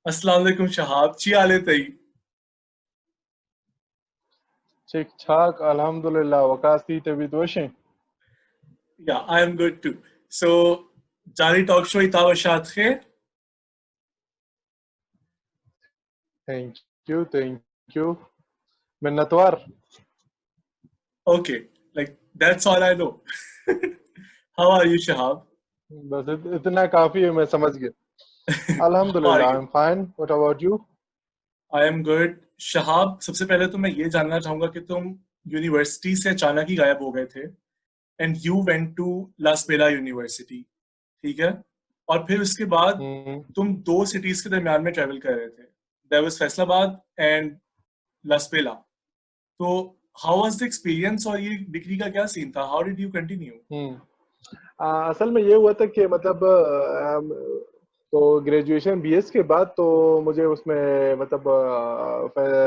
अस्सलाम वालेकुम शहाब, ची हाल है तई? ठीक ठाक अल्हम्दुलिल्लाह वकासी तबी दोषें. Yeah, I am good too. So, Jali Talk Show itava khe. Thank you Minnatwar. Okay, like that's all I know. How are you, Shahab? बस इतना काफी है, मैं समझ गया. How are अल्हम्दुलिल्लाह आई you? Am fine. What about you? I am good. Shahab, सबसे पहले तो मैं ये जानना चाहूंगा कि तुम यूनिवर्सिटी से अचानक ही गायब हो गए थे and you went to Lasbela university, ठीक है? और फिर उसके बाद तुम दो सिटीज के दरमियान में ट्रेवल कर रहे थे. देयर वाज फैसलाबाद एंड लास बेला. तो हाउ वाज द एक्सपीरियंस और ये डिग्री का क्या सीन था? How did you continue? असल में ये हुआ था कि मतलब तो ग्रेजुएशन बीएस के बाद तो मुझे उसमें मतलब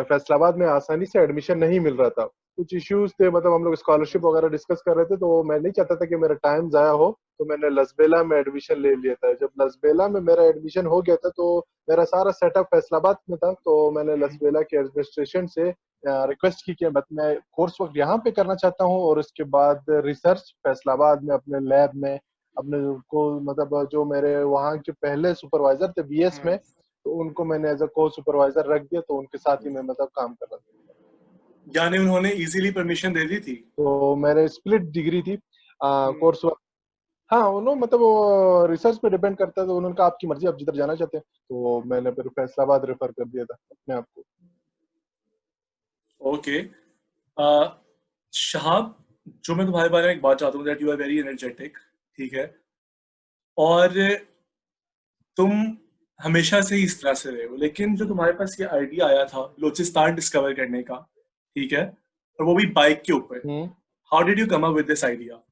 फैसलाबाद में आसानी से एडमिशन नहीं मिल रहा था. कुछ इश्यूज थे, मतलब हम लोग स्कॉलरशिप वगैरह डिस्कस कर रहे थे, तो मैं नहीं चाहता था कि मेरा टाइम जाया हो, तो मैंने लसबेला में एडमिशन ले लिया था. जब लसबेला में मेरा एडमिशन हो गया था तो मेरा सारा सेटअप फैसलाबाद में था, तो मैंने लसबेला के एडमिनिस्ट्रेशन से रिक्वेस्ट की कि मैं कोर्स वर्क यहाँ पे करना चाहता हूँ और उसके बाद रिसर्च फैसलाबाद में अपने लैब में अपने को मतलब जो मेरे वहाँ के पहले सुपरवाइजर थे बीएस में, तो उनको मैंने एज अ को सुपरवाइजर रख दिया, तो उनके साथ ही मैं मतलब काम कर रहा था. यानी उन्होंने इजीली परमिशन दे दी थी? तो मेरे स्प्लिट डिग्री थी कोर्स वर्क. हाँ, उन्होंने मतलब वो रिसर्च पे डिपेंड करता है, तो उन्होंने कहा आपकी मर्जी, आप जिधर जाना चाहते हैं, तो मैंने फिर फैसलाबाद रेफर कर दिया था अपने आप को. ओके. शहाब, जो मैं तुम्हारे बारे में एक बात चाहता हूँ, that you are very energetic, ठीक है? और तुम हमेशा से ही इस तरह से रहे हो, लेकिन जो तुम्हारे पास ये आइडिया आया था बलूचिस्तान डिस्कवर करने का, ठीक है, और वो भी बाइक के ऊपर, hmm. How did you come up with this idea?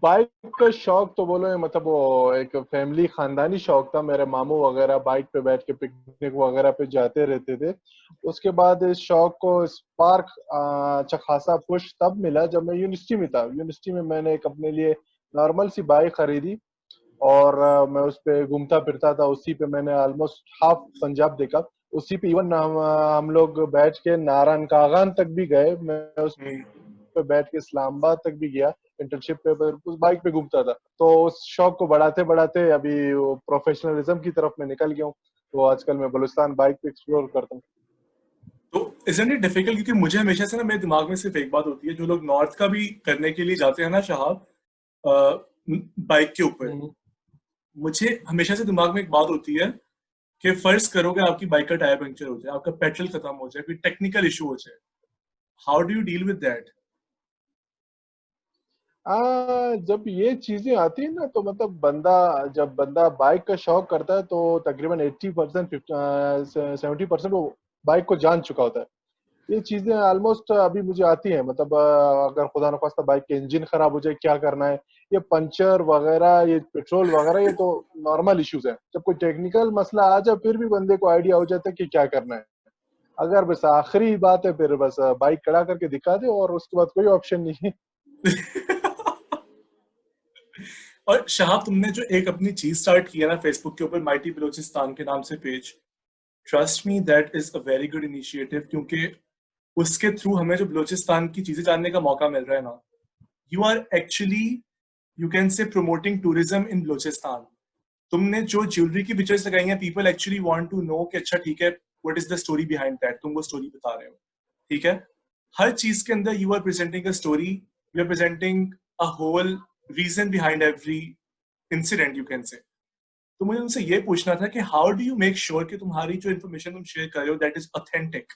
Bike का शौक तो बोलो, मतलब वो एक फैमिली खानदानी शौक था. मेरे मामू वगैरह बाइक पे बैठ के पिकनिक वगैरह पे जाते रहते थे. उसके बाद इस शौक को स्पार्क अच्छा खासा पुश तब मिला जब मैं यूनिवर्सिटी में था. यूनिवर्सिटी में मैंने एक अपने लिए नॉर्मल सी बाइक खरीदी और मैं उस पे घूमता फिरता था. उसी पे मैंने ऑलमोस्ट हाफ पंजाब देखा. उसी पे इवन हम लोग बैठ के नारायण कागान तक भी गए. मैं उस पे बैठ के इस्लामाबाद तक भी गया इंटर्नशिप पे, पर उस बाइक पे घूमता था. तो उस शौक को बढ़ाते बढ़ाते अभी वो प्रोफेशनलिज्म की तरफ मैं निकल गया हूँ. तो आजकल मैं बलूचिस्तान बाइक पे एक्सप्लोर करता हूँ. तो इजंट इट डिफिकल्ट, क्योंकि मुझे हमेशा से ना मेरे दिमाग में सिर्फ एक बात होती है, जो लोग नॉर्थ का भी करने के लिए जाते हैं ना शहाब, बाइक के ऊपर, हम्म. मुझे हमेशा से दिमाग में एक बात होती है कि फर्ज करो कि आपकी बाइक का टायर पंक्चर हो जाए, आपका पेट्रोल खत्म हो जाए, कोई टेक्निकल इशू हो जाए, how do you deal with that? जब ये चीजें आती है ना, तो मतलब जब बंदा बाइक का शौक करता है, तो तकरीबन 80% 70% वो बाइक को जान चुका होता है. ये चीजें ऑलमोस्ट अभी मुझे आती हैं. मतलब अगर खुदा न खास्ता बाइक के इंजन खराब हो जाए, क्या करना है, ये पंचर वगैरह, ये पेट्रोल वगैरह, ये तो नॉर्मल इश्यूज है. जब कोई टेक्निकल मसला आ जाए, फिर भी बंदे को आइडिया हो जाता है कि क्या करना है. अगर बस आखिरी बात है, फिर बस बाइक खड़ा करके दिखा दे और उसके बाद कोई ऑप्शन नहीं है. और शहाब, तुमने जो एक अपनी चीज स्टार्ट की है ना फेसबुक के ऊपर, माइटी बलोचिस्तान के नाम से page, trust me that is a very good initiative, क्योंकि उसके थ्रू हमें जो बलोचिस्तान की चीजें जानने का मौका मिल रहा है ना, you are actually, you can say promoting tourism in Balochistan. तुमने जो ज्वेलरी की पिक्चर्स लगाई हैं, people actually want to know कि अच्छा ठीक है, what is the story behind that, तुम वो स्टोरी बता रहे हो, ठीक है? हर चीज के अंदर you are presenting a story, you are presenting a whole reason behind every incident, you can say. तो मुझे उनसे ये पूछना था कि how do you make sure कि तुम्हारी जो इन्फॉर्मेशन तुम शेयर कर रहे हो दैट इज ऑथेंटिक?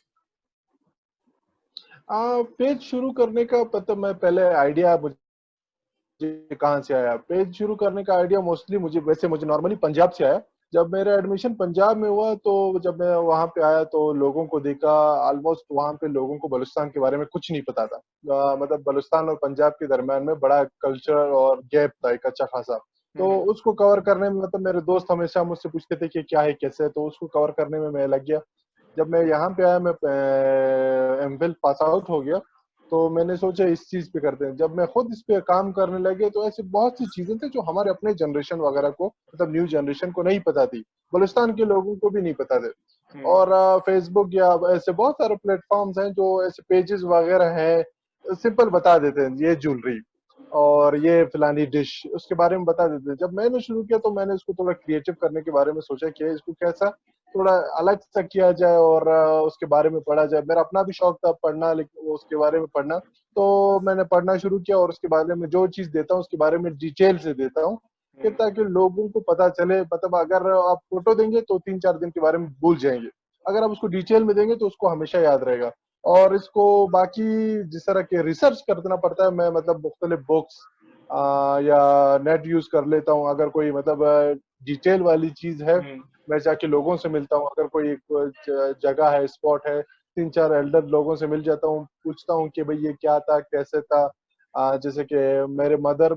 पेज शुरू करने का पता, मैं पहले आइडिया मुझे कहाँ से आया. पेज शुरू करने का आइडिया मोस्टली मुझे नॉर्मली पंजाब से आया. जब मेरा एडमिशन पंजाब में हुआ, तो जब मैं वहाँ पे आया तो लोगों को देखा. ऑलमोस्ट वहाँ पे लोगों को बलूचिस्तान के बारे में कुछ नहीं पता था. मतलब बलूचिस्तान और पंजाब के दरम्यान में बड़ा कल्चर और गैप था एक अच्छा खासा. तो उसको कवर करने में मतलब मेरे दोस्त हमेशा मुझसे पूछते थे कि क्या है कैसे है, तो उसको कवर करने में मैं लग गया. जब मैं यहाँ पे आया, मैं एमफिल पास आउट हो गया. तो मैंने सोचा इस चीज पे करते हैं। जब मैं खुद इस पे काम करने लगे तो ऐसे बहुत सी चीजें थी जो हमारे अपने जनरेशन वगैरह को, मतलब न्यू जनरेशन को नहीं पता थी, बलूचिस्तान के लोगों को भी नहीं पता थे। हम्म। और फेसबुक या ऐसे बहुत सारे प्लेटफॉर्म्स हैं जो ऐसे पेजेस वगैरह हैं, सिंपल बता देते हैं ये ज्वेलरी और ये फलानी डिश, उसके बारे में बता देते हैं। जब मैंने शुरू किया तो मैंने इसको थोड़ा क्रिएटिव करने के बारे में सोचा कि इसको कैसा थोड़ा अलग सा किया जाए और उसके बारे में पढ़ा जाए। मेरा अपना भी शौक था पढ़ना, लेकिन उसके बारे में पढ़ना, तो मैंने पढ़ना शुरू किया और उसके बारे में जो चीज देता हूँ उसके बारे में डिटेल से देता हूँ, कि हम्म। ताकि लोगों को पता चले। मतलब अगर आप फोटो देंगे तो 3-4 दिन के बारे में भूल जाएंगे, अगर आप उसको डिटेल में देंगे तो उसको हमेशा याद रहेगा। और इसको बाकी जिस तरह के रिसर्च करना पड़ता है, मैं मतलब मुख्तलिफ बुक्स या नेट यूज कर लेता हूँ। अगर कोई मतलब डिटेल वाली चीज है, हम्म। मैं जाके लोगों से मिलता हूँ। अगर कोई जगह है, स्पॉट है, 3-4 एल्डर लोगों से मिल जाता हूँ, पूछता हूँ कि भाई ये क्या था, कैसे था। जैसे कि मेरी मदर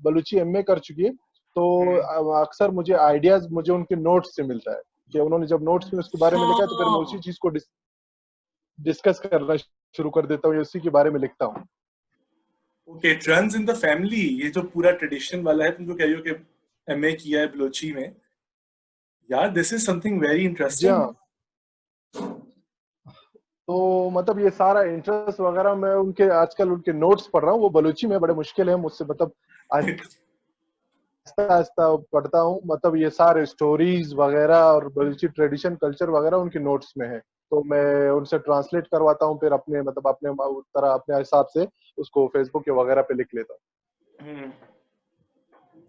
बलूची एमए कर चुकी है, तो हम्म। अक्सर मुझे उनके नोट्स से मिलता है कि उन्होंने जब नोट्स में उसके बारे में लिखा है तो फिर मैं उसी हाँ। चीज को डिस्कस करना शुरू कर देता हूँ या उसी के बारे में लिखता हूँ। Okay, trends in the family, ये जो पूरा ट्रेडिशन वाला है, तुम जो कह रही हो कि एमए किया है बलोची में, यार दिस इज समथिंग वेरी जी इंटरेस्टिंग। हाँ। तो मतलब ये सारा इंटरेस्ट वगैरह मैं उनके आजकल उनके नोट्स पढ़ रहा हूँ। वो बलूची में बड़े मुश्किल है मुझसे, मतलब आहिस्ता आहिस्ता पढ़ता हूँ। मतलब ये सारे स्टोरीज वगैरह और बलूची ट्रेडिशन कल्चर वगैरह उनके नोट्स में है, तो मैं उनसे ट्रांसलेट करवाता हूँ, फिर अपने मतलब अपने तरह अपने हिसाब से उसको फेसबुक के वगैरह पे लिख लेता हूँ। हम्म।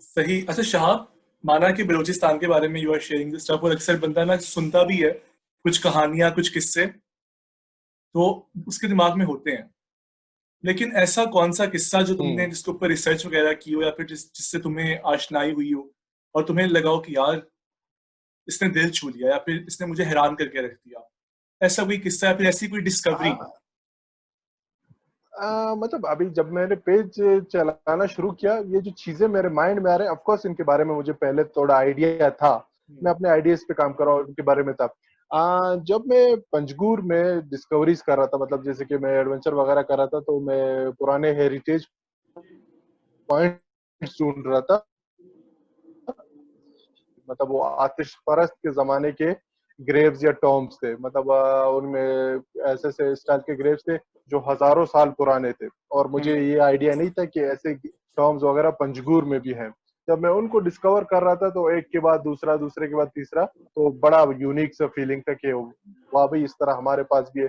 सही। अच्छा शहाब, माना कि बलूचिस्तान के बारे में you are sharing this stuff और अक्सर बंदा ना सुनता भी है कुछ कहानियां, कुछ किस्से, तो उसके दिमाग में होते हैं, लेकिन ऐसा कौन सा किस्सा जो तुमने हम्म। जिसके ऊपर रिसर्च वगैरह की हो या फिर जिससे तुम्हें आशनाई हुई हो और तुम्हें लगा हो कि यार इसने दिल छू लिया या फिर इसने मुझे हैरान करके रख दिया, ऐसा कोई किस्सा या फिर ऐसी कोई डिस्कवरी? मतलब अभी जब मैंने पेज चलाना शुरू किया, ये जो चीजें मेरे माइंड में आ रहे हैं, ऑफ कोर्स इनके बारे में मुझे पहले थोड़ा आइडिया था, मैं अपने आइडियाज पे काम कर रहा हूँ, इनके बारे में था। जब मैं पंजगुर में डिस्कवरीज कर रहा था, मतलब जैसे कि मैं एडवेंचर वगैरह कर रहा था, तो मैं पुराने हेरिटेज पॉइंट ढूंढ रहा था। मतलब वो आतिश परस्त के जमाने के ग्रेव्स या टॉम्ब्स थे, मतलब उनमें ऐसे ऐसे स्टाइल के ग्रेव्स थे जो हजारों साल पुराने थे, और मुझे हम्म। ये आइडिया नहीं था कि ऐसे टॉम्ब्स वगैरह पंजगुर में भी हैं। जब मैं उनको डिस्कवर कर रहा था तो एक के बाद दूसरा, दूसरे के बाद तीसरा, तो बड़ा यूनिक सा फीलिंग था कि वाह भाई, इस तरह हमारे पास भी है।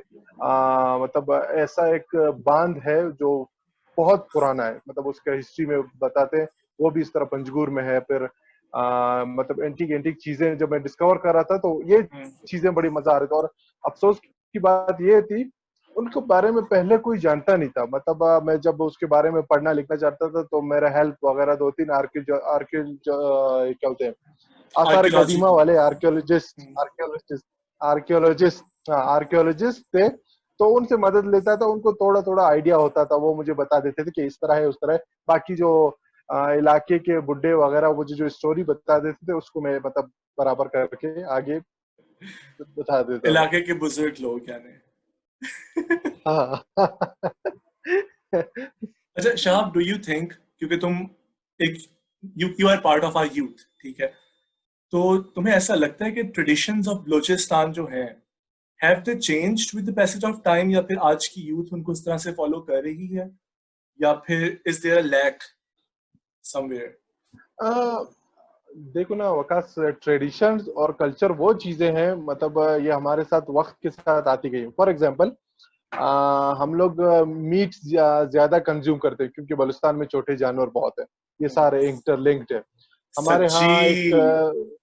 मतलब ऐसा एक बांध है जो बहुत पुराना है, मतलब उसका हिस्ट्री में बताते हैं, वो भी इस तरह पंजगुर में है। फिर मतलब एंटीक एंटीक चीजें जब मैं डिस्कवर कर रहा था तो ये हम्म। चीजें बड़ी मजा आ रही थी। और अफसोस की बात ये थी, उनके बारे में पहले कोई जानता नहीं था। मतलब मैं जब उसके बारे में पढ़ना लिखना चाहता था तो मेरा हेल्प वगैरह 2-3 क्या बोलते हैं, आसार आर्कियोलॉजी कदीमा की। वाले आर्कियोलॉजिस्ट हम्म। आर्कियोलॉजिस्ट आर्कियोलॉजिस्ट हाँ, आर्कियोलॉजिस्ट थे। तो उनसे मदद लेता था, उनको थोड़ा थोड़ा आइडिया होता था, वो मुझे बता देते थे कि इस तरह है उस तरह है। बाकी जो इलाके के बुड्ढे वगैरह मुझे जो स्टोरी बता देते थे उसको मैं मतलब बराबर करके आगे बता देता था। इलाके के बुजुर्ग लोग यानी। हाँ। अच्छा शाह, डू यू थिंक, क्योंकि तुम एक you are part of our youth, ठीक है, तो तुम्हें ऐसा लगता है कि ट्रेडिशंस ऑफ बलूचिस्तान जो हैं, have they changed with the passage of time, या फिर आज की यूथ उनको उस तरह से फॉलो कर रही है, या फिर इज देयर लैक समवेयर? अ, देखो ना वकास, ट्रेडिशंस और कल्चर वो चीजें हैं, मतलब ये हमारे साथ वक्त के साथ आती गई। फॉर एग्जांपल, हम लोग मीट ज्यादा कंज्यूम करते हैं क्योंकि बलूचिस्तान में छोटे जानवर बहुत है, ये सारे इंटरलिंक्ड है। हमारे सच्ची। यहाँ एक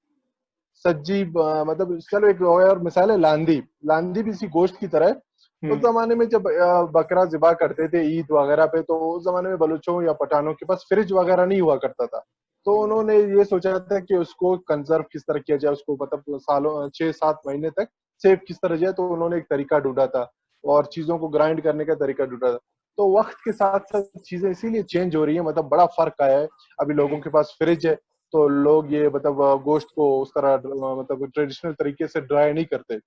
सज्जी मतलब चलो एक और मिसाल है, लांदी। लांदी भी इसी गोश्त की तरह है। उस हम्म। जमाने में जब बकरा ज़िबा करते थे ईद वगैरह पे, तो उस जमाने में बलूचों या पठानों के पास फ्रिज वगैरह नहीं हुआ करता था। तो हम्म। उन्होंने ये सोचा था कि उसको कंजर्व किस तरह किया जाए, उसको मतलब सालों 6-7 महीने तक सेव किस तरह जाए, तो उन्होंने एक तरीका ढूंढा था और चीजों को ग्राइंड करने का तरीका ढूंढा था। तो वक्त के साथ साथ चीजें इसीलिए चेंज हो रही है, मतलब बड़ा फर्क आया है। अभी लोगों हम्म। के पास फ्रिज है, तो लोग ये मतलब गोश्त को उस तरह मतलब ट्रेडिशनल तरीके से ड्राई नहीं करते।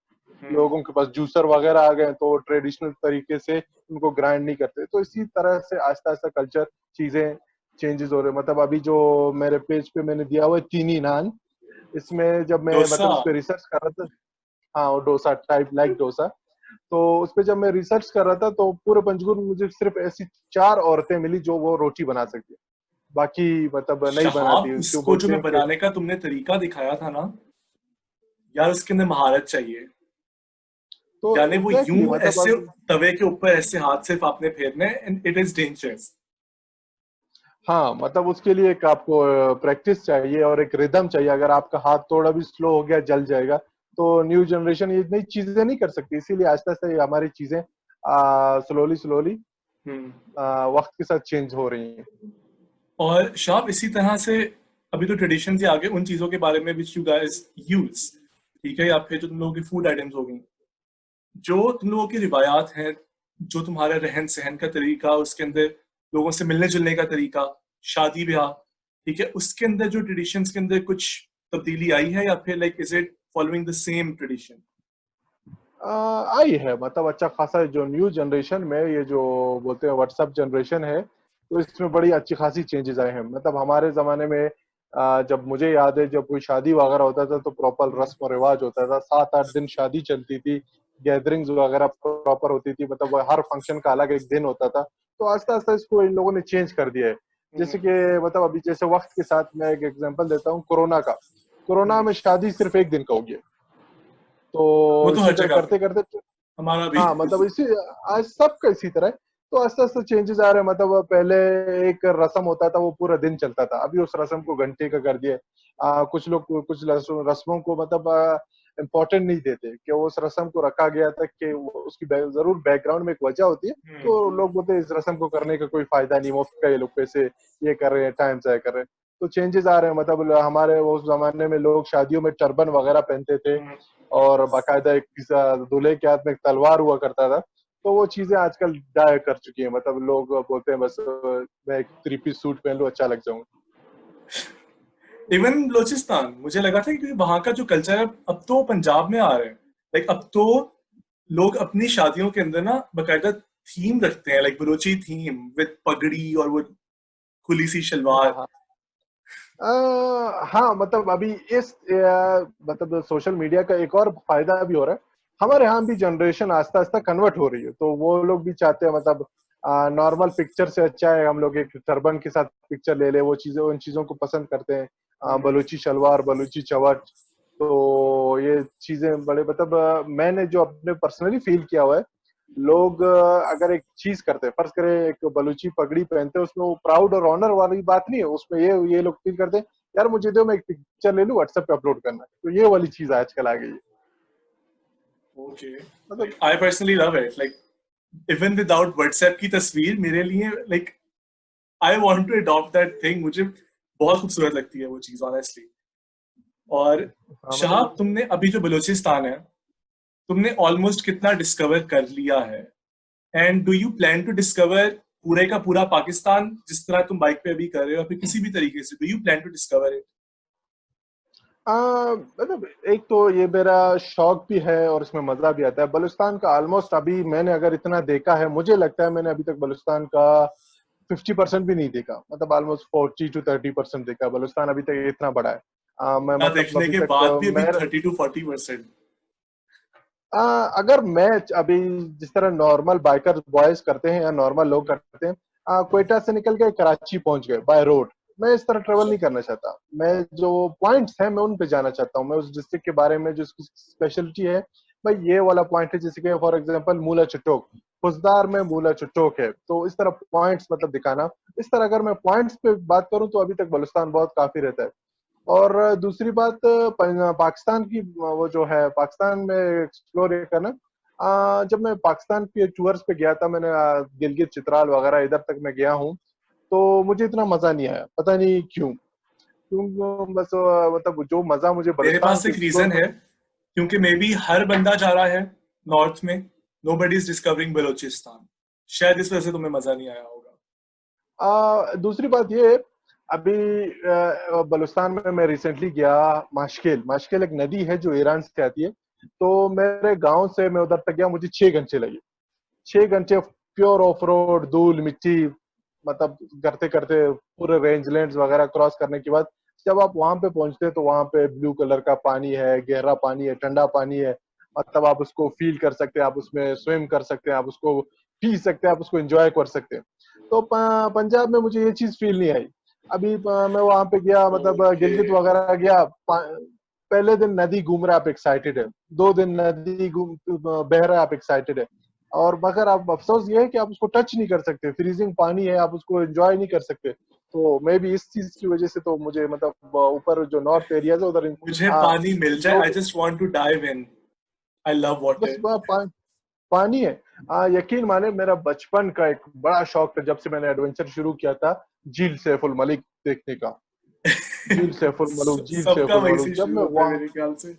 लोगों के पास जूसर वगैरह आ गए तो ट्रेडिशनल तरीके से उनको ग्राइंड नहीं करते। तो इसी तरह से आहिस्ता आहिस्ता कल्चर चीजें चेंजेस हो रहे हैं। मतलब अभी जो मेरे पेज पे मैंने दिया हुआ है चीनी नान, इसमें जब मैं डोसा। मतलब इस पे रिसर्च कर रहा था, हाँ वो डोसा टाइप लाइक डोसा, तो उस पे जब मैं रिसर्च कर रहा था तो पूरे पंचकुला में मुझे सिर्फ ऐसी 4 औरतें मिली जो वो रोटी बना सकती है, बाकी मतलब नहीं शहाब, बनाती, क्यों उसको जो बोलते मैं हैं कि बनाने का तुमने तरीका दिखाया था ना यार, उसके अंदर महारत चाहिए। तो यानी वो एग्जैक्टली यूं मतलब ऐसे अब तवे के ऊपर ऐसे हाथ से आपने फेरने, एंड इट इज डेंजरस। हाँ मतलब उसके लिए एक आपको प्रैक्टिस चाहिए और एक रिदम चाहिए। अगर आपका हाथ थोड़ा भी स्लो हो गया जल जाएगा। तो न्यू जनरेशन ये नई चीजें नहीं कर सकती, इसीलिए आहिस्ता आहिस्ता ये हमारी चीजें स्लोली स्लोली हम्म। वक्त के साथ चेंज हो रही हैं। और शाप इसी तरह से, अभी तो ट्रेडिशन ही आगे उन चीजों के बारे में विच यू गाइस यूज, ठीक है, या फिर जो तुम लोगों की फूड आइटम्स हो गई, जो तुम लोगों की रिवायात हैं, जो तुम्हारा रहन सहन का तरीका, उसके अंदर लोगों से मिलने जुलने का तरीका, शादी ब्याह, ठीक है, उसके अंदर जो ट्रेडिशंस के अंदर कुछ तब्दीली आई है, या फिर like is it following the same tradition? आई है मतलब अच्छा खासा जो न्यू जनरेशन में ये जो बोलते हैं व्हाट्सएप जनरेशन है, तो इसमें बड़ी अच्छी खासी चेंजेस आए हैं। मतलब हमारे जमाने में जब मुझे याद है जब कोई शादी वगैरह होता था तो प्रॉपर रस्म और रिवाज होता था, 7-8 दिन शादी चलती थी, गैदरिंग्स वगैरह प्रॉपर होती थी, मतलब हर फंक्शन का अलग एक दिन होता था। तो आस्ता आस्ता इसको इन लोगों ने चेंज कर दिया है। जैसे कि मतलब अभी जैसे वक्त के साथ मैं एक एग्जांपल देता हूँ कोरोना का। कोरोना में शादी सिर्फ एक दिन का हो गया, वो तो तो इसी हर तरह जगह पे, करते करते हमारा भी। हाँ मतलब इसी आज सबका इसी तरह है। तो आस्ते आस्ते चेंजेस आ रहे हैं। मतलब पहले एक रस्म होता था वो पूरा दिन चलता था, अभी उस रस्म को घंटे का कर दिया। कुछ लोग कुछ रस्मों को मतलब इम्पोर्टेंट नहीं देते कि वो उस रस्म को रखा गया था कि उसकी जरूर बैकग्राउंड में एक वजह होती है। तो लोग बोलते हैं इस रस्म को करने का कोई फायदा नहीं, मुफ्त का ये लोग पैसे ये कर रहे हैं, टाइम जाया कर रहे हैं। तो चेंजेस आ रहे हैं। मतलब हमारे उस जमाने में लोग शादियों में टर्बन वगैरह पहनते थे और बाकायदा एक दूल्हे के हाथ में एक तलवार हुआ करता था। तो वो चीजें आजकल डाय कर चुकी हैं। मतलब लोग बोलते हैं बस मैं एक 3 पीस सूट पहन लूं अच्छा लग जाऊंगा। इवन बलोचिस्तान, मुझे लगा था कि वहां का जो कल्चर है अब तो पंजाब में आ रहा है। लाइक अब तो लोग अपनी शादियों के अंदर ना बकायदा थीम रखते हैं, लाइक बलोची थीम विद पगड़ी और वो खुली सी हाँ शलवार। हाँ। हाँ मतलब अभी इस मतलब सोशल मीडिया का एक और फायदा भी हो रहा है। हमारे यहाँ भी जनरेशन आस्ता आस्ता कन्वर्ट हो रही है, तो वो लोग भी चाहते हैं मतलब नॉर्मल पिक्चर से अच्छा है हम लोग एक टर्बन के साथ पिक्चर ले ले, वो चीजें उन चीजों को पसंद करते हैं। बलूची शलवार बलूची चवट, तो ये चीजें बड़े मतलब मैंने जो अपने पर्सनली फील किया हुआ है। लोग अगर एक चीज करते हैं, फर्ज करें एक बलूची पगड़ी पहनते हैं, उसमें वो प्राउड और ऑनर वाली बात नहीं है, उसमें ये लोग फील करते हैं यार मुझे दो मैं एक पिक्चर ले लूं व्हाट्सएप पे अपलोड करना है। तो ये वाली चीज आजकल आ गई है। ओके, मतलब like I personally love it, like even without WhatsApp की तस्वीर मेरे लिए, like I want to adopt that thing. मुझे बहुत खूबसूरत लगती है वो चीज ऑनेस्टली। और हाँ शहाब, मतलब तुमने अभी जो बलूचिस्तान है, तुमने ऑलमोस्ट कितना डिस्कवर कर लिया है? And do you plan to discover पूरे का पूरा पाकिस्तान, जिस तरह तुम बाइक पे अभी कर रहे हो, या फिर किसी भी तरीके से do you plan to discover it? मतलब एक तो ये मेरा शौक भी है और इसमें मजा भी आता है। बलूचिस्तान का ऑलमोस्ट अभी मैंने अगर इतना देखा है, मुझे लगता है मैंने अभी तक बलूचिस्तान का 50% भी नहीं देखा। मतलब ऑलमोस्ट 40 to 30% देखा। बलूचिस्तान अभी तक इतना बड़ा है। मैं ना मतलब देखने अभी के तक बाद भी अभी मैं 30 to 40%? अगर मैं अभी जिस तरह नॉर्मल बाइकर बॉयज करते हैं या नॉर्मल लोग करते हैं, क्वेटा से निकल के कराची पहुंच गए बाय रोड, मैं इस तरह ट्रेवल अच्छा। नहीं करना चाहता। मैं जो पॉइंट्स हैं मैं उन पे जाना चाहता हूँ। मैं उस डिस्ट्रिक्ट के बारे में जो उसकी स्पेशलिटी है, भाई ये वाला पॉइंट है, जैसे कि फॉर एग्जांपल मूला चटोक, खुजदार में मूला चटोक है, तो इस तरह पॉइंट्स मतलब दिखाना। इस तरह अगर मैं पॉइंट्स पे बात करूं तो अभी तक बलुस्तान बहुत काफी रहता है। और दूसरी बात पाकिस्तान की वो जो है पाकिस्तान में एक्सप्लोर करना। जब मैं पाकिस्तान के टूर्स पे गया था, मैंने गिलगित चित्राल वगैरह इधर तक मैं गया हूँ, तो मुझे इतना मजा नहीं आया, पता नहीं क्यों। क्यों बस मतलब जो मजा मुझे मेरे बलुस्तान पास को एक एक्सप्लोर रीजन है, करने। क्योंकि मे बी हर बंदा जा रहा है नॉर्थ में, nobody is discovering Balochistan. शायद इस वजह से तुम्हें मजा नहीं आया होगा। दूसरी बात ये, अभी बलुस्तान में मैं रिसेंटली गया। माशकेल माशकेल एक नदी है जो ईरान से आती है। तो मेरे गांव से मैं उधर तक गया, मुझे 6 घंटे लगे। 6 घंटे प्योर ऑफ रोड, धूल मिट्टी, मतलब करते करते पूरे रेंजलैंड्स वगैरह क्रॉस करने के बाद जब आप वहां पे पहुंचते हैं तो वहां पे ब्लू कलर का पानी है, गहरा पानी है, ठंडा पानी है। मतलब आप उसको फील कर सकते हैं, आप उसमें स्विम कर सकते हैं, आप उसको पी सकते हैं, आप उसको एंजॉय कर सकते हैं। तो पंजाब में मुझे ये चीज फील नहीं आई। अभी मैं वहां पे गया, मतलब ओके। गिलगित वगैरह गया। पहले दिन नदी घूम रहे आप एक्साइटेड है, 2 दिन नदी घूम बह रहा है आप एक्साइटेड है, और मगर आप अफसोस ये है कि आप उसको टच नहीं कर सकते, फ्रीजिंग पानी है, आप उसको एंजॉय नहीं कर सकते। तो मे भी इस चीज की वजह से तो मुझे मतलब ऊपर जो नॉर्थ एरिया है उधर मुझे हाँ, पानी मिल जाए, आई लोग just want to dive in. I love बस वाटर। पानी है। यकीन माने मेरा बचपन का एक बड़ा शौक था, जब से मैंने एडवेंचर शुरू किया था, झील सैफुल मलिक देखने का। झील सैफुल मलिक, झील सबका सैफुल वहीं मलिक, से शुरू होता है मेरे ख्याल से।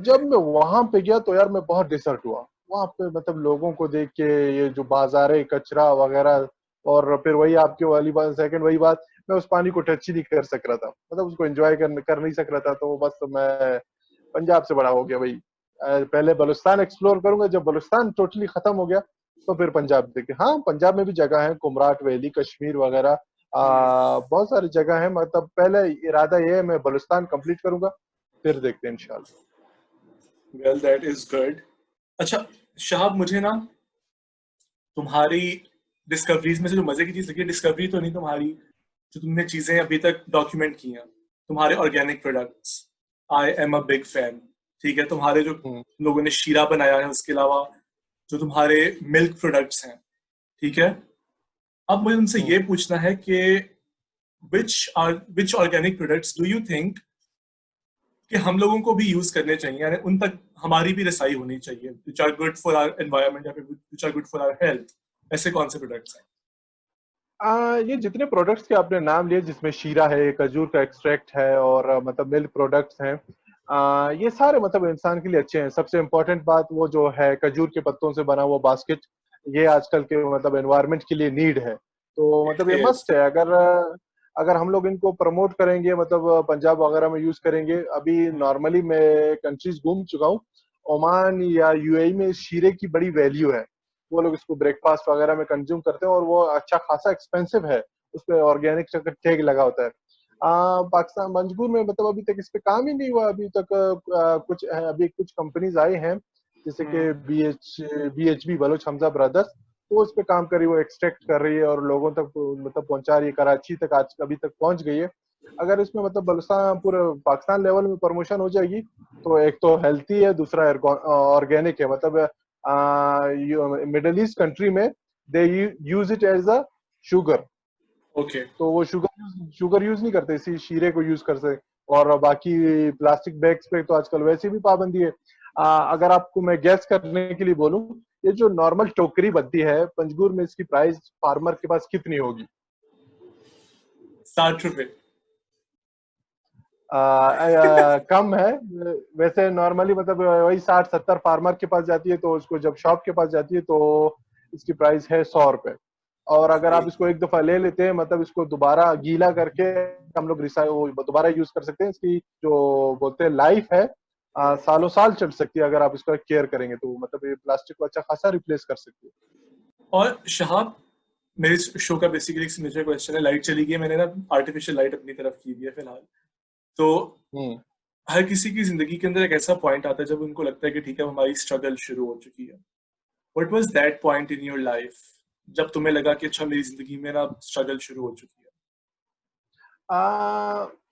जब मैं वहां पे गया तो यार मैं बहुत डिसर्ट हुआ। वहां पे मतलब लोगों को देख के, ये जो बाजारे कचरा वगैरह, और फिर वही आपकी वाली बात, सेकंड वही बात, मैं उस पानी को टच ही नहीं कर सक रहा था, मतलब उसको एंजॉय कर नहीं सक रहा था। तो बस मैं पंजाब से बड़ा हो गया भाई। पहले बलूचिस्तान एक्सप्लोर करूंगा, जब बलूचिस्तान टोटली खत्म हो गया तो फिर पंजाब देखे। हाँ, पंजाब में भी जगह है, कुमराट वैली, कश्मीर वगैरह, बहुत सारी जगह है। मतलब पहले इरादा ये है मैं बलूचिस्तान कंप्लीट करूंगा, फिर देखते हैं इंशाल्लाह। Well that is good. अच्छा शहाब, मुझे ना तुम्हारी डिस्कवरीज में से जो मजे की चीज लगी, डिस्कवरी तो नहीं तुम्हारी, जो तुमने चीजें अभी तक डॉक्यूमेंट की हैं, तुम्हारे organic products, I am a big fan. ठीक है, तुम्हारे जो हम्म, लोगों ने शीरा बनाया है, उसके अलावा जो तुम्हारे मिल्क प्रोडक्ट्स हैं, ठीक है। अब मुझे तुमसे हम्म। ये पूछना है कि which organic products do you think कि हम लोगों को भी यूज करने चाहिए, यानी उन तक हमारी भी रसाई होनी चाहिए, which are good for our environment या फिर which are good for our health. ऐसे कौन से प्रोडक्ट्स हैं? ये जितने प्रोडक्ट्स के आपने नाम लिए, जिसमें शीरा है, खजूर का एक्सट्रैक्ट है, और मतलब मिल्क प्रोडक्ट्स हैं, ये सारे मतलब इंसान के लिए अच्छे हैं। सबसे इम्पोर्टेंट बात वो जो है खजूर के पत्तों से बना हुआ बास्केट, ये आजकल के मतलब एनवायरनमेंट के लिए नीड है। तो इट मतलब ये इज। मस्ट है। अगर अगर हम लोग इनको प्रमोट करेंगे, मतलब पंजाब वगैरह में यूज करेंगे। अभी नॉर्मली मैं कंट्रीज घूम चुका हूँ, ओमान या यूएई में शीरे की बड़ी वैल्यू है। वो लोग इसको ब्रेकफास्ट वगैरह में कंज्यूम करते हैं, और वो अच्छा खासा एक्सपेंसिव है, उसपे ऑर्गेनिक टैग लगा होता है। पाकिस्तान मंजबूर में मतलब अभी तक इस पे काम ही नहीं हुआ अभी तक। कुछ अभी कुछ कंपनीज आई हैं, जैसे कि BHB बलोच हमजा ब्रदर्स, वो उस पे काम कर रही है, वो एक्सट्रैक्ट कर रही है और लोगों तक मतलब पहुंचा रही है, कराची तक आज अभी तक पहुंच गई है। अगर इसमें मतलब बलुस्तान पूरे पाकिस्तान लेवल में प्रमोशन हो जाएगी, तो एक तो हेल्थी है, दूसरा ऑर्गेनिक है। मतलब मिडल ईस्ट कंट्री में they use it as a sugar. Okay. तो वो शुगर यूज नहीं करते, इसी शीरे को यूज करते। और बाकी प्लास्टिक बैग्स पे तो आजकल वैसे भी पाबंदी है। अगर आपको मैं गैस करने के लिए बोलूं, ये जो नॉर्मल टोकरी बनती है पंजगुर में, इसकी प्राइस फार्मर के पास कितनी होगी? 60 रुपए। कम है। वैसे नॉर्मली मतलब वही 60-70 फार्मर के पास जाती है, तो उसको जब शॉप के पास जाती है तो इसकी प्राइस है 100 रुपए। और अगर आप इसको एक दफा ले लेते हैं, मतलब इसको दोबारा गीला करके हम लोग दोबारा यूज कर सकते हैं। इसकी जो बोलते हैं लाइफ है, सालों साल चल सकती है, अगर आप इसका केयर करेंगे तो। मतलब ये प्लास्टिक को अच्छा खासा रिप्लेस कर सकती है। और शहाब, मेरे शो का बेसिकली एक सिग्नेचर क्वेश्चन है, लाइट चली गई है, मैंने ना आर्टिफिशियल लाइट अपनी तरफ की हुई है फिलहाल। तो हम्म। हर किसी की जिंदगी के अंदर एक ऐसा पॉइंट आता है जब उनको लगता है कि ठीक है, अब हमारी स्ट्रगल शुरू हो चुकी है। What was that point in your life जब तुम्हें लगा कि अच्छा, मेरी जिंदगी में ना स्ट्रगल शुरू हो चुकी है?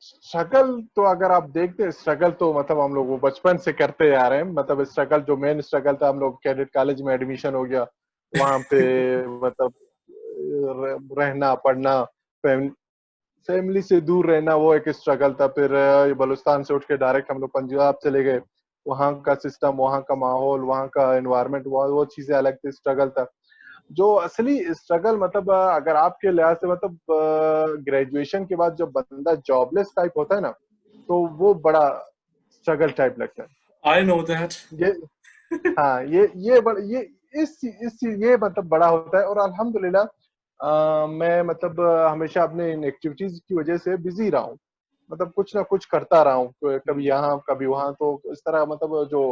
स्ट्रगल तो अगर आप देखते हैं, स्ट्रगल तो मतलब हम लोग वो बचपन से करते आ रहे हैं। मतलब स्ट्रगल जो मेन स्ट्रगल था, हम लोग कैडेट कॉलेज में एडमिशन हो गया, वहां पे मतलब रहना पढ़ना, फैमिली से दूर रहना, वो एक स्ट्रगल था। फिर बलूचिस्तान से उठ के डायरेक्ट हम लोग पंजाब चले गए। वहाँ का सिस्टम, वहाँ का माहौल, वहाँ का एनवायरनमेंट, वो चीजें अलग थी, स्ट्रगल था। जो असली स्ट्रगल मतलब अगर आपके लिहाज से मतलब ग्रेजुएशन के बाद जब बंदा जॉबलेस टाइप होता है ना, तो वो बड़ा स्ट्रगल टाइप लगता है। I know that. ये हाँ, ये बड़ा ये मतलब बड़ा होता है। और अल्हम्दुलिल्लाह मैं मतलब हमेशा अपने इन एक्टिविटीज की वजह से बिजी रहा हूँ। मतलब कुछ ना कुछ करता रहा हूँ, कभी यहाँ कभी वहाँ। तो इस तरह मतलब जो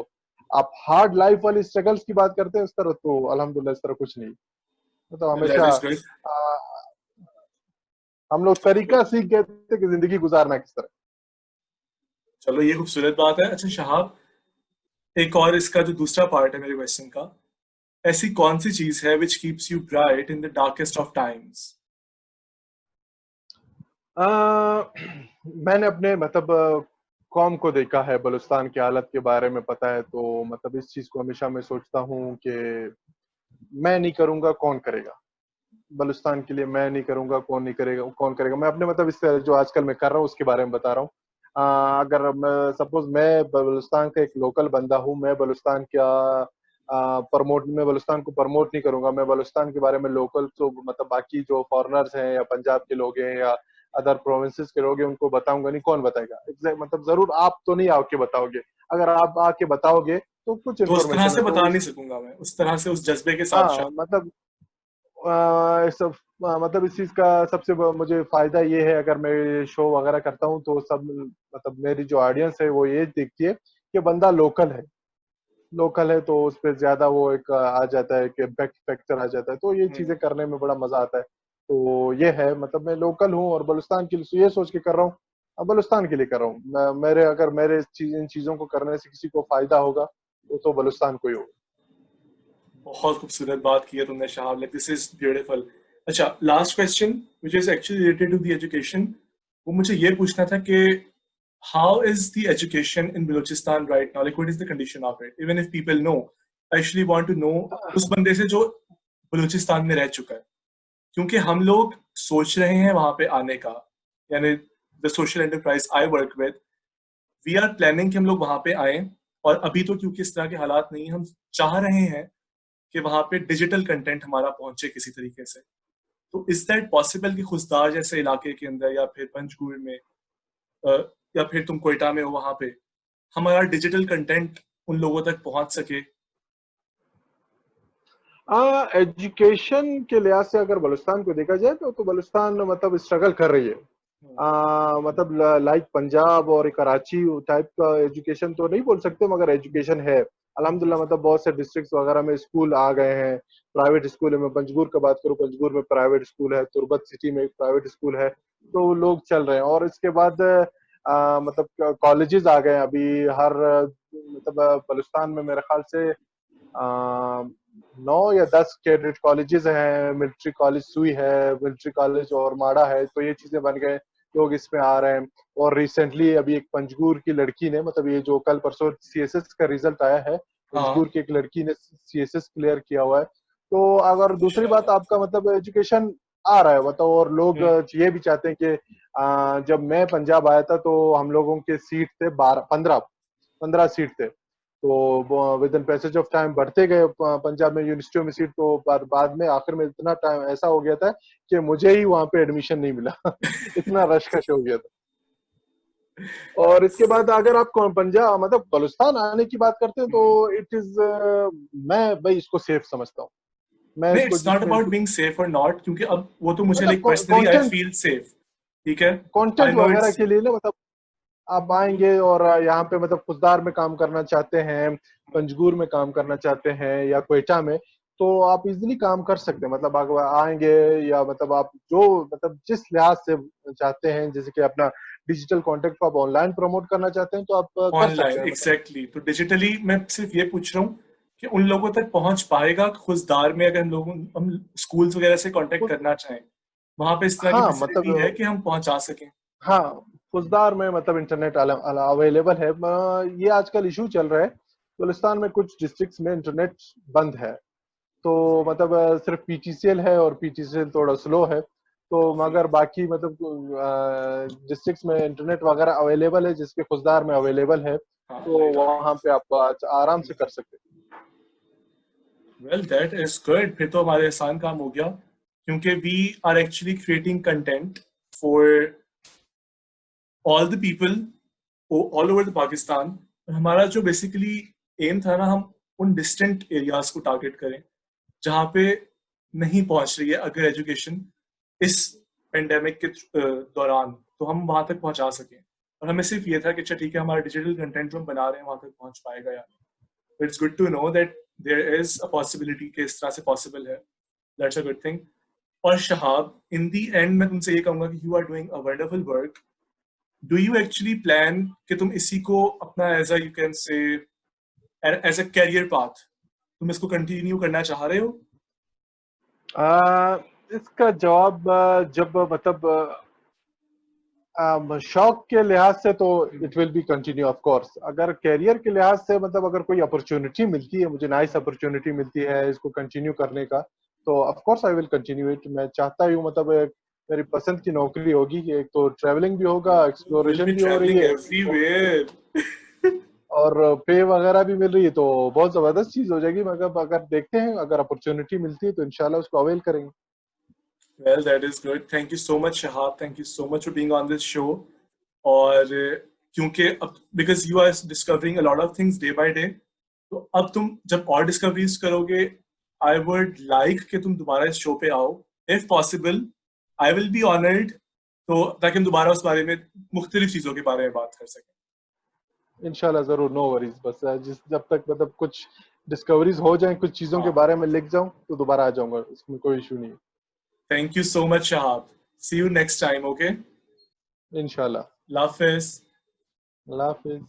आप हार्ड लाइफ वाली स्ट्रगल्स की बात करते हैं उस तरह तो अल्हम्दुलिल्लाह इस तरह कुछ नहीं। मतलब दैट हमेशा इज गुड। हम लोग तरीका सीख गए थे कि जिंदगी गुजारना किस तरह। चलो ये खूबसूरत बात है। अच्छा शहाब, एक और इसका जो दूसरा पार्ट है मेरे क्वेश्चन का, ऐसी कौन सी चीज है which keeps you bright in the darkest of times? Uh, मैंने अपने मतलब कौम को देखा है, बलूचिस्तान की हालत के बारे में पता है, तो मतलब इस चीज को हमेशा मैं सोचता हूँ कि मैं नहीं करूंगा कौन करेगा। बलूचिस्तान के लिए मैं नहीं करूंगा कौन नहीं करेगा, कौन करेगा। मैं अपने मतलब इस जो आजकल मैं कर रहा हूँ उसके बारे में बता रहा हूँ। अगर मैं सपोज मैं बलूचिस्तान का एक लोकल बंदा हूँ, मैं बलूचिस्तान का प्रमोट मैं बलूचिस्तान को प्रमोट नहीं करूंगा। मैं बलूचिस्तान के बारे में लोकल तो मतलब बाकी जो फॉरेनर्स हैं या पंजाब के लोग हैं या अदर प्रोविंसेस के लोग हैं उनको बताऊंगा नहीं, कौन बताएगा। मतलब जरूर आप तो नहीं आके बताओगे, अगर आप आके बताओगे तो कुछ तो उस तरह इन्फॉर्मेशन है से तो बता नहीं उस सकूंगा मैं, उस तरह से उस जज्बे के साथ हाँ शायद। मतलब सब मतलब इस चीज का सबसे मुझे फायदा ये है, अगर मैं शो वगैरह करता हूँ तो सब मतलब मेरी जो ऑडियंस है वो ये देखती है कि बंदा लोकल है। लोकल है तो उस पर ज्यादा वो एक आ जाता है कि इम्पैक्ट फैक्टर आ जाता है, तो ये चीजें हम्म। करने में बड़ा मजा आता है। तो ये है मतलब मैं लोकल हूँ और बलूचिस्तान के लिए ये सोच के कर रहा हूँ, अब बलूचिस्तान के लिए कर रहा हूँ। मेरे अगर मेरे इन चीजों को करने से किसी को फायदा होगा तो बलूचिस्तान को ही होगा। बहुत खूबसूरत बात की है तुमने Shahab, like this is beautiful. अच्छा last question which is actually related to the education, वो मुझे ये पूछना था कि how is the education in Balochistan right now, like what is the condition of it, even if people know, I actually want to know उस बंदे से जो बलूचिस्तान में रह चुका है, क्योंकि हम लोग सोच रहे हैं वहां पे आने का, यानी the social enterprise I work with, we are planning कि हम लोग वहां पे आए। और अभी तो क्योंकि इस तरह के हालात नहीं है, हम चाह रहे हैं कि वहां पे डिजिटल कंटेंट हमारा पहुंचे किसी तरीके से। तो इज दैट पॉसिबल कि खुशदार जैसे इलाके के अंदर या फिर पंजगुर में, अ, या फिर तुम कोयटा में हो वहां पे, हमारा डिजिटल कंटेंट उन लोगों तक पहुंच सके? एजुकेशन के लिहाज से अगर बलूचिस्तान को देखा जाए तो बलूचिस्तान मतलब स्ट्रगल कर रही है। मतलब लाइक पंजाब और कराची टाइप का एजुकेशन तो नहीं बोल सकते, मगर एजुकेशन है अल्हम्दुलिल्लाह। मतलब बहुत से डिस्ट्रिक्ट्स वगैरह में स्कूल आ गए हैं, प्राइवेट स्कूल है। मैं पंजगुर का बात करूँ, पंजगुर में प्राइवेट स्कूल है, तुर्बत सिटी में एक प्राइवेट स्कूल है, तो लोग चल रहे हैं। और इसके बाद मतलब कॉलेजेस आ गए हैं अभी हर मतलब बलूचिस्तान में मेरे ख्याल से 9 या 10 कैडेट कॉलेजेस हैं। मिलिट्री कॉलेज सुई है, मिलिट्री कॉलेज और माड़ा है, तो ये चीजें बन गए, लोग इसमें आ रहे हैं। और रिसेंटली अभी एक पंजगुर की लड़की ने, मतलब ये जो कल परसों सीएसएस का रिजल्ट आया है, पंजगुर हाँ। की एक लड़की ने सीएसएस क्लियर किया हुआ है। तो अगर दूसरी बात माशाल्लाह। आपका मतलब एजुकेशन आ रहा है मतलब, और लोग हम्म। ये भी चाहते हैं कि जब मैं पंजाब आया था तो हम लोगों के सीट थे 12 15 सीट थे, तो with in passage of time बढ़ते गए पंजाब में यूनिवर्सिटियों में सीट। तो बाद में आखिर में इतना टाइम ऐसा हो गया था कि मुझे ही वहां पे एडमिशन नहीं मिला इतना रश कश हो गया था। और इसके बाद अगर आप पंजाब मतलब बलूचिस्तान आने की बात करते हैं तो हम्म। इट इज मैं भाई इसको सेफ समझता हूँ। मैं नहीं, इसको इट्स नॉट जिसमें अबाउट बीइंग सेफ और नॉट, क्योंकि अब वो तो मुझे लाइक मतलब personally I content feel safe. ठीक है। आई कंटेंट नो वगैरह इट्स। के लिए ना, मतलब आप आएंगे और यहाँ पे मतलब खुददार में काम करना चाहते हैं, पंजगुर में काम करना चाहते हैं या क्वेटा में, तो आप इजीली काम कर सकते हैं। मतलब आप आएंगे या मतलब आप जो मतलब जिस लिहाज से चाहते हैं, जैसे कि अपना डिजिटल कंटेंट को आप ऑनलाइन प्रमोट करना चाहते हैं तो आप कर सकते ऑनलाइन हैं मतलब। एग्जैक्टली, तो डिजिटली मैं सिर्फ ये पूछ रहा हूँ कि उन लोगों तक पहुंच पाएगा खुशदार में, अगर हम स्कूल्स वगैरह से कांटेक्ट कुछ करना चाहें, वहां पे इस तरह की हाँ फैसिलिटी है मतलब कि हम पहुंचा सकें? हाँ खुशदार में मतलब इंटरनेट अवेलेबल है। ये आजकल इशू चल रहा है, बलूचिस्तान में कुछ डिस्ट्रिक्ट्स में इंटरनेट बंद है। तो मतलब सिर्फ पीटीसीएल है और पीटीसीएल थोड़ा स्लो है। तो काफी। मगर बाकी मतलब डिस्ट्रिक्ट्स में इंटरनेट वगैरह अवेलेबल है, जिसके खुशदार में अवेलेबल है, हाँ तो राइट। वहां पे आप आराम से कर सकते वेल दैट इज गुड, फिर तो हमारे आसान काम हो गया, क्योंकि we are actually creating content for all the people all over the Pakistan. और हमारा जो बेसिकली एम था ना, हम उन डिस्टेंट एरियाज को टारगेट करें जहाँ पे नहीं पहुंच रही है अगर एजुकेशन इस पेंडेमिक के दौरान, तो हम वहां तक पहुंचा सकें। और हमें सिर्फ ये था कि अच्छा ठीक है, हमारा डिजिटल कंटेंट जो हम बना रहे हैं वहां तक पहुंच पाएगा यार। It's good to know that there is a possibility कि इस तरह से पॉसिबल है। That's a good thing. और शहाब, इन दी एंड मैं तुमसे ये कहूंगा कि you are doing a wonderful work. Do you actually plan कि तुम इसी को अपना as a you can say as a career path तुम इसको कंटिन्यू करना चाह रहे हो? इसका जवाब जब मतलब शौक के लिहाज से तो it will be continue of course. अगर करियर के लिहाज से मतलब अगर कोई अपॉर्चुनिटी मिलती है, मुझे नाइस अपॉर्चुनिटी मिलती है इसको कंटिन्यू करने का, तो of course I will continue it. मैं चाहता हूँ मतलब एक मेरी पसंद की नौकरी होगी कि एक तो ट्रैवलिंग भी होगा, You'll एक्सप्लोरेशन be भी हो रही traveling है, everywhere. और पे वगैरह भी मिल रही है, तो बहुत जबरदस्त चीज हो जाएगी। मगर अगर देखते हैं, अगर अपॉर्चुनिटी मिलती है तो इंशाल्लाह उसको अवेल करेंगे। Well, that is good. Thank you so much, Shahab. Thank you so much for being on this show. और क्योंकि अब because you are discovering a lot of things day by day, तो अब तुम जब और discoveries करोगे, I would like कि तुम दोबारा इस शो पे आओ, if possible. I will be honored. तो ताकि हम दोबारा उस बारे में मुख्तलिफ चीजों के बारे में बात कर सकें। इंशाल्लाह जरूर, नो वरीज। बस जिस जब तक मतलब कुछ डिस्कवरीज हो जाए, कुछ चीजों के हाँ, बारे में लिख जाऊं, तो दोबारा आ जाऊंगा, इसमें कोई इशू नहीं thank you so much, Shahab. See you next time, okay? है। इंशाल्लाह। Love Hafiz. अल्लाह हाफिज।